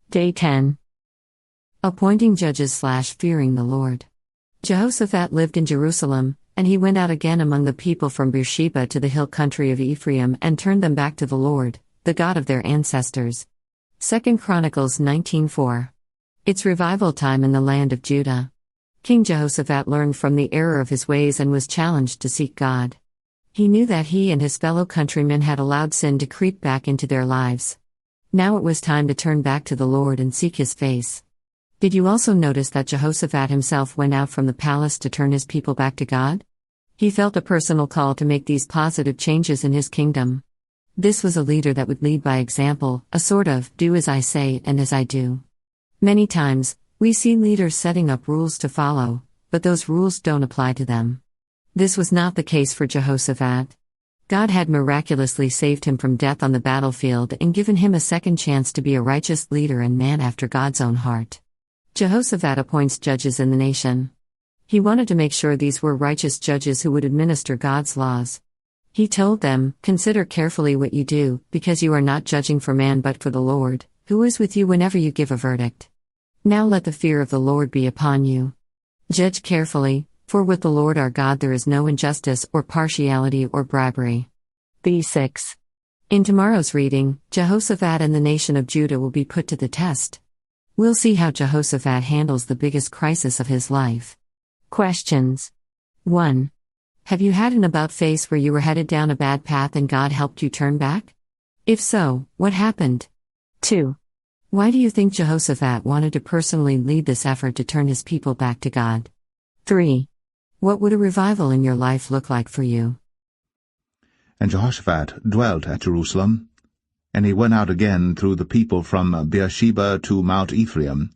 Day 10. Appointing judges / fearing the Lord. Jehoshaphat lived in Jerusalem, and he went out again among the people from Beersheba to the hill country of Ephraim and turned them back to the Lord, the God of their ancestors. 2 Chronicles 19:4. It's revival time in the land of Judah. King Jehoshaphat learned from the error of his ways and was challenged to seek God. He knew that he and his fellow countrymen had allowed sin to creep back into their lives. Now it was time to turn back to the Lord and seek His face. Did you also notice that Jehoshaphat himself went out from the palace to turn his people back to God? He felt a personal call to make these positive changes in his kingdom. This was a leader that would lead by example, a sort of, do as I say and as I do. Many times, we see leaders setting up rules to follow, but those rules don't apply to them. This was not the case for Jehoshaphat. God had miraculously saved him from death on the battlefield and given him a second chance to be a righteous leader and man after God's own heart. Jehoshaphat appoints judges in the nation. He wanted to make sure these were righteous judges who would administer God's laws. He told them, "Consider carefully what you do, because you are not judging for man but for the Lord, who is with you whenever you give a verdict. Now let the fear of the Lord be upon you. Judge carefully, for with the Lord our God there is no injustice or partiality or bribery." B6. In tomorrow's reading, Jehoshaphat and the nation of Judah will be put to the test. We'll see how Jehoshaphat handles the biggest crisis of his life. Questions. 1. Have you had an about-face where you were headed down a bad path and God helped you turn back? If so, what happened? 2. Why do you think Jehoshaphat wanted to personally lead this effort to turn his people back to God? 3. What would a revival in your life look like for you? And Jehoshaphat dwelt at Jerusalem, and he went out again through the people from Beersheba to Mount Ephraim,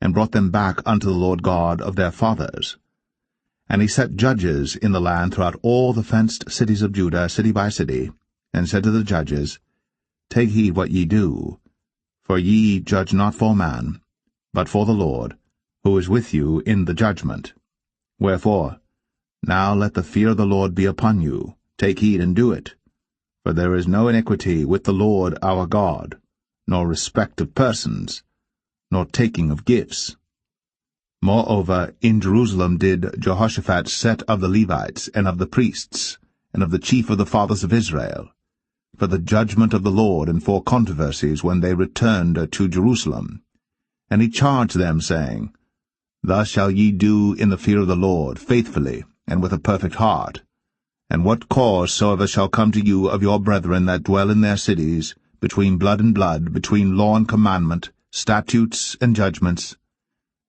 and brought them back unto the Lord God of their fathers. And he set judges in the land throughout all the fenced cities of Judah, city by city, and said to the judges, Take heed what ye do, for ye judge not for man, but for the Lord, who is with you in the judgment. Wherefore, now let the fear of the Lord be upon you, take heed and do it. For there is no iniquity with the Lord our God, nor respect of persons, nor taking of gifts. Moreover, in Jerusalem did Jehoshaphat set of the Levites, and of the priests, and of the chief of the fathers of Israel, for the judgment of the Lord and for controversies when they returned to Jerusalem. And he charged them, saying, Thus shall ye do in the fear of the Lord, faithfully, and with a perfect heart. And what cause soever shall come to you of your brethren that dwell in their cities, between blood and blood, between law and commandment, statutes and judgments,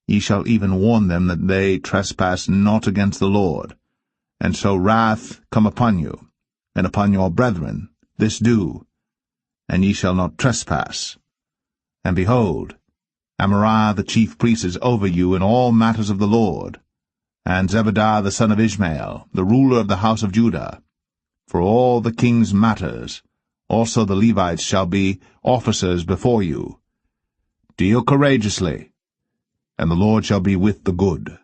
ye shall even warn them that they trespass not against the Lord. And so wrath come upon you, and upon your brethren, this do, and ye shall not trespass. And behold, Amariah the chief priest is over you in all matters of the Lord, and Zebadiah the son of Ishmael, the ruler of the house of Judah. For all the king's matters, also the Levites shall be officers before you. Deal courageously, and the Lord shall be with the good.